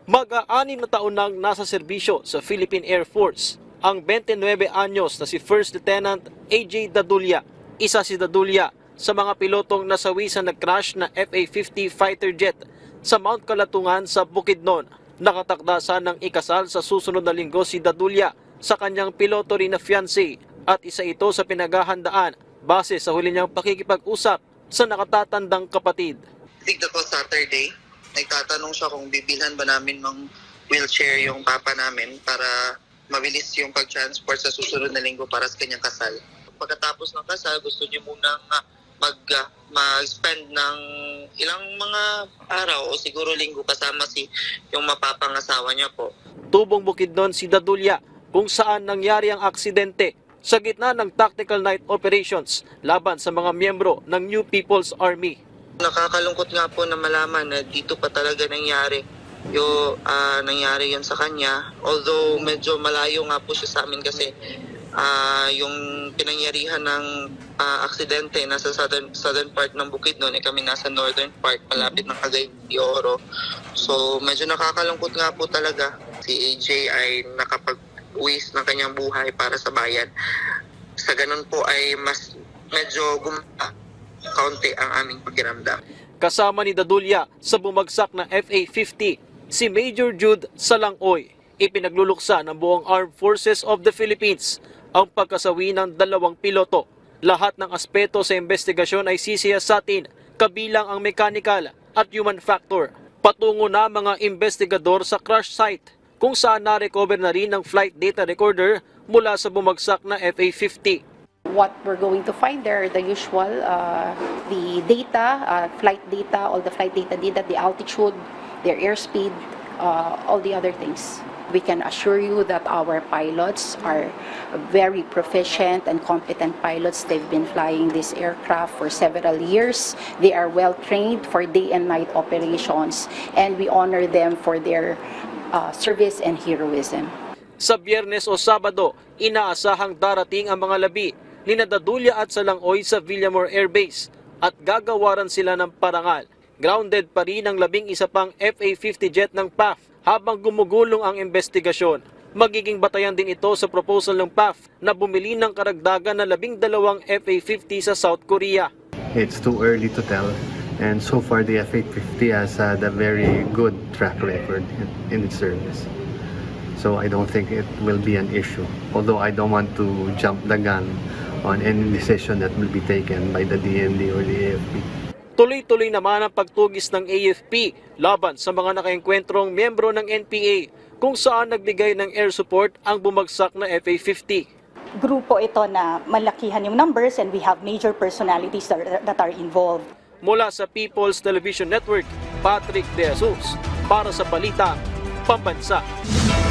Mag-aanim na taon nang nasa serbisyo sa Philippine Air Force ang 29 anyos na si First Lieutenant AJ Dadulya. Isa si Dadulya sa mga pilotong nasawi sa nag-crash na FA-50 fighter jet sa Mount Kalatungan sa Bukidnon. Nakatakda sanang ikasal sa susunod na linggo si Dadulya sa kanyang piloto rin na fiancé at isa ito sa pinaghahandaan base sa huli niyang pakikipag-usap sa nakatatandang kapatid. Tigda ko Saturday, nagtatanong siya kung bibilhan ba namin ng wheelchair yung papa namin para mabilis yung pag-transport sa susunod na linggo para sa kanyang kasal. Pagkatapos ng kasal, gusto niya munang mag-spend ng ilang mga araw o siguro linggo kasama yung mapapangasawa niya po. Tubong Bukidnon si Dadulya kung saan nangyari ang aksidente sa gitna ng tactical night operations laban sa mga miyembro ng New People's Army. Nakakalungkot nga po na malaman na dito pa talaga nangyari yun sa kanya. Although medyo malayo nga po siya sa amin kasi yung pinangyarihan ng aksidente nasa southern part ng Bukidnon, kami nasa northern part malapit ng Cagayan de Oro. So medyo nakakalungkot nga po talaga. Si AJ ay nakapag-uwis ng kanyang buhay para sa bayan. Sa ganun po ay mas medyo kaunti ang aming pakiramdam. Kasama ni Dadulya sa bumagsak na FA-50, si Major Jude Salangoy. Ipinagluluksa ng buong Armed Forces of the Philippines ang pagkasawi ng dalawang piloto. Lahat ng aspeto sa investigasyon ay sisiyasatin, kabilang ang mechanical at human factor. Patungo na mga investigador sa crash site kung saan na-recover na rin ang flight data recorder mula sa bumagsak na FA-50. What we're going to find there are the usual, the data, flight data, all the flight data, the altitude, their airspeed, all the other things. We can assure you that our pilots are very proficient and competent pilots. They've been flying this aircraft for several years. They are well trained for day and night operations, and we honor them for their service and heroism. Sa Biyernes o Sabado, inaasahang darating ang mga labi ni Dadulya at Salangoy sa Villamor Air Base at gagawaran sila ng parangal. Grounded pa rin ang 11 pang FA-50 jet ng PAF habang gumugulong ang investigasyon. Magiging batayan din ito sa proposal ng PAF na bumili ng karagdagan na 12 FA-50 sa South Korea. It's too early to tell, and so far the FA-50 has had a very good track record in its service. So I don't think it will be an issue, although I don't want to jump the gun on any decision that will be taken by the DND or the AFP. Tuloy-tuloy naman ang pagtugis ng AFP laban sa mga nakaengkwentrong miyembro ng NPA kung saan nagbigay ng air support ang bumagsak na FA-50. Grupo ito na malakihan yung numbers and we have major personalities that are involved. Mula sa People's Television Network, Patrick De Jesus para sa Balita Pambansa.